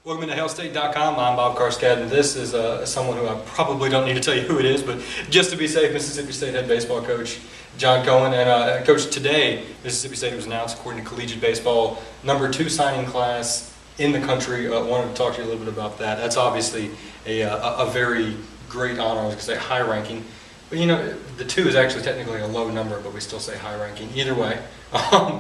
Welcome to HailState.com. I'm Bob Carskadon. This is someone who I probably don't need to tell you who it is, but just to be safe, Mississippi State head baseball coach John Cohen. And coach, today Mississippi State was announced, according to Collegiate Baseball, #2 signing class in the country. Wanted to talk to you a little bit about that. That's obviously a very great honor. I was going to say high ranking, but you know, the 2 is actually technically a low number, but we still say high ranking. Either way,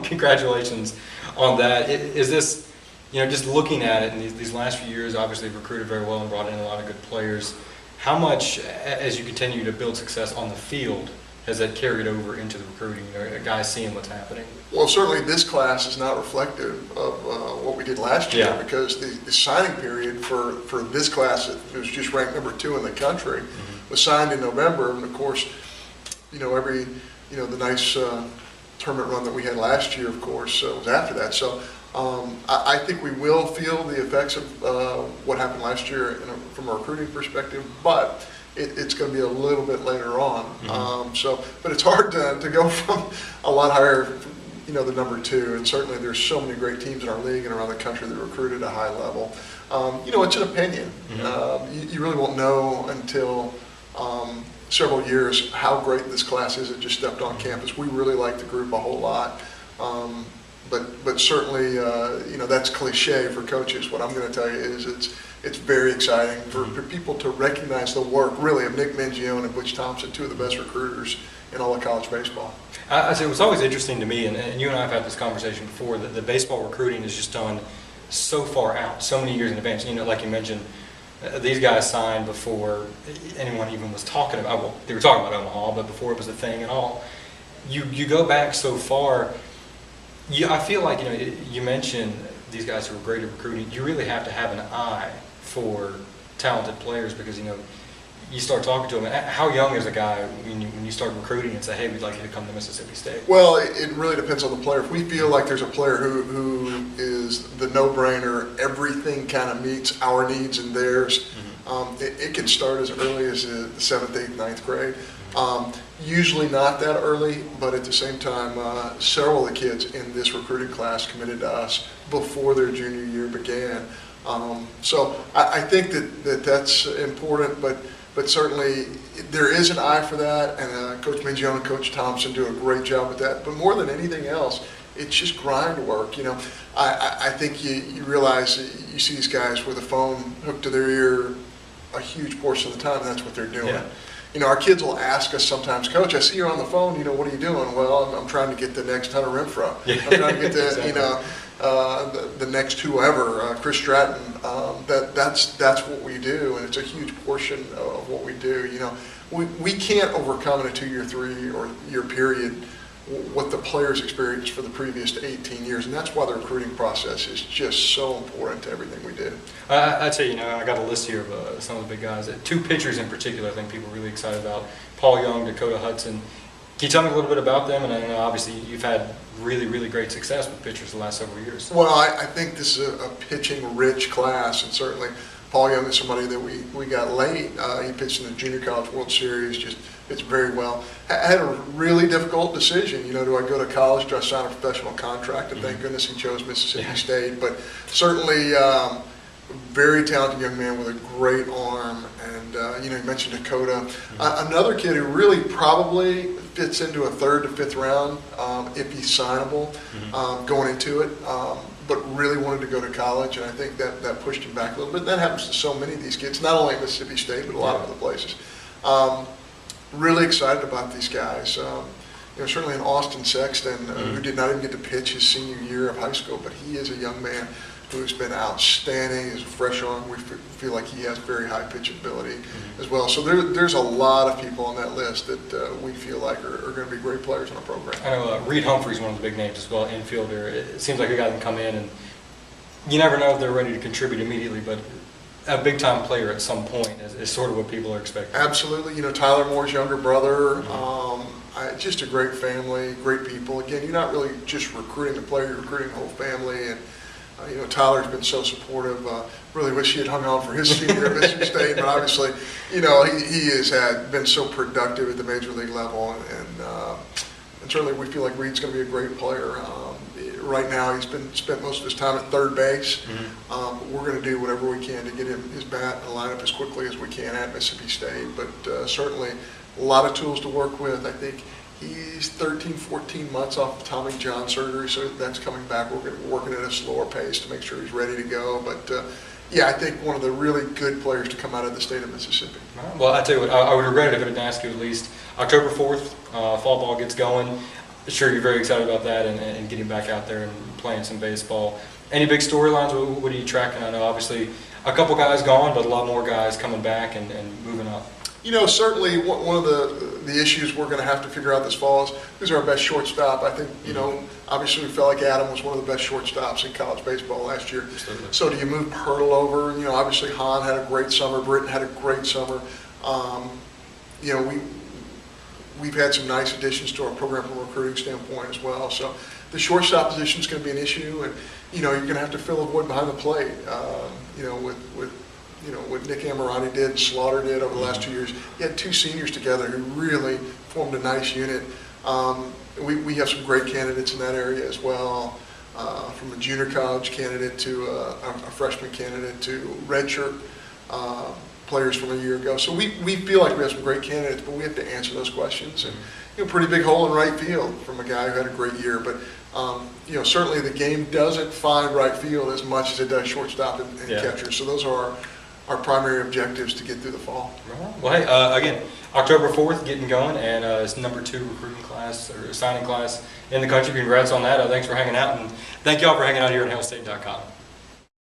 congratulations on that. Is this, you know, just looking at it in these last few years, obviously recruited very well and brought in a lot of good players. How much, as you continue to build success on the field, has that carried over into the recruiting? Or guys seeing what's happening? Well, certainly this class is not reflective of what we did last year, because the signing period for this class, it was just ranked #2 in the country, was signed in November, and of course, you know, the nice tournament run that we had last year, of course, was after that. So I think we will feel the effects of what happened last year from a recruiting perspective, but it's going to be a little bit later on. But it's hard to go from a lot higher, you know, the #2, and certainly there's so many great teams in our league and around the country that recruit at a high level. You know, it's an opinion. You really won't know until several years how great this class is that just stepped on campus. We really like the group a whole lot. But certainly, you know, that's cliche for coaches. What I'm going to tell you is it's very exciting for people to recognize the work, really, of Nick Mangione and Butch Thompson, 2 of the best recruiters in all of college baseball. I say it was always interesting to me, and you and I have had this conversation before, that the baseball recruiting is just done so far out, so many years in advance. You know, like you mentioned, these guys signed before anyone even was talking about, well, they were talking about Omaha, but before it was a thing at all. You go back so far. I feel like, you know, you mentioned these guys who are great at recruiting. You really have to have an eye for talented players, because, you know, you start talking to them. How young is a guy when you start recruiting and say, hey, we'd like you to come to Mississippi State? Well, it really depends on the player. If we feel like there's a player who is the no-brainer, everything kind of meets our needs and theirs, it can start as early as the 7th, 8th, 9th grade. Usually not that early, but at the same time, several of the kids in this recruiting class committed to us before their junior year began. So I think that's important, but certainly there is an eye for that, and Coach Mangione and Coach Thompson do a great job with that. But more than anything else, it's just grind work. You know, I think you realize you see these guys with a phone hooked to their ear a huge portion of the time, and that's what they're doing. Yeah. You know, our kids will ask us sometimes, Coach, I see you're on the phone, you know, what are you doing? Well, I'm trying to get the next Hunter Renfro. I'm trying to get the, exactly. You know, the next whoever, Chris Stratton. That's what we do, and it's a huge portion of what we do. You know, we can't overcome in a 2-year, 3-year period what the players experienced for the previous 18 years, and that's why the recruiting process is just so important to everything we do. I'd say, you know, I got a list here of some of the big guys. 2 pitchers in particular I think people are really excited about: Paul Young, Dakota Hudson. Can you tell me a little bit about them? And I know obviously you've had really great success with pitchers the last several years. Well, I think this is a pitching-rich class, and certainly Paul Young is somebody that we got late. He pitched in the Junior College World Series, just pitched very well. Had a really difficult decision. You know, do I go to college? Do I sign a professional contract? And thank goodness he chose Mississippi State. But certainly very talented young man with a great arm. And, you know, you mentioned Dakota. Another kid who really probably fits into a 3rd to 5th round if he's signable going into it. But really wanted to go to college, and I think that pushed him back a little bit. And that happens to so many of these kids, not only at Mississippi State, but a lot of other places. Really excited about these guys. You know, certainly an Austin Sexton, who did not even get to pitch his senior year of high school, but he is a young man who's been outstanding as a fresh arm. We feel like he has very high pitch ability as well. So there's a lot of people on that list that we feel like are going to be great players in our program. I know Reed Humphrey's one of the big names as well, infielder. It seems like a guy can come in, and you never know if they're ready to contribute immediately, but a big-time player at some point is sort of what people are expecting. Absolutely. You know, Tyler Moore's younger brother, just a great family, great people. Again, you're not really just recruiting the player, you're recruiting the whole family. And you know, Tyler's been so supportive. Really wish he had hung on for his senior year at Mississippi State, but obviously, you know, he has been so productive at the major league level, and certainly we feel like Reed's going to be a great player. right now he's spent most of his time at third base. We're going to do whatever we can to get him his bat and line up as quickly as we can at Mississippi State. But certainly a lot of tools to work with. I think he's 13, 14 months off of Tommy John surgery, so that's coming back. We're working at a slower pace to make sure he's ready to go. But yeah, I think one of the really good players to come out of the state of Mississippi. Well, I tell you what, I would regret it if I didn't ask you at least. October 4th, fall ball gets going. Sure, you're very excited about that and getting back out there and playing some baseball. Any big storylines? What are you tracking? I know obviously a couple guys gone, but a lot more guys coming back and moving up. You know, certainly one of the issues we're going to have to figure out this fall is who's our best shortstop. I think, you know, obviously we felt like Adam was one of the best shortstops in college baseball last year. Absolutely. So do you move Hurdle over? You know, obviously Hahn had a great summer. Britton had a great summer. You know, we've had some nice additions to our program from a recruiting standpoint as well. So the shortstop position is going to be an issue, and you know, you're going to have to fill a void behind the plate. You know, what Nick Amorati did and Slaughter did over the last 2 years. You had two seniors together who really formed a nice unit. We have some great candidates in that area as well, from a junior college candidate to a freshman candidate to redshirt players from a year ago. So we feel like we have some great candidates, but we have to answer those questions. And you know, pretty big hole in right field from a guy who had a great year. But you know, certainly the game doesn't find right field as much as it does shortstop and catcher. So those are our primary objectives to get through the fall. Well, hey, again, October 4th, getting going, and it's #2 recruiting class or signing class in the country. Congrats on that. Thanks for hanging out, and thank y'all for hanging out here at HailState.com.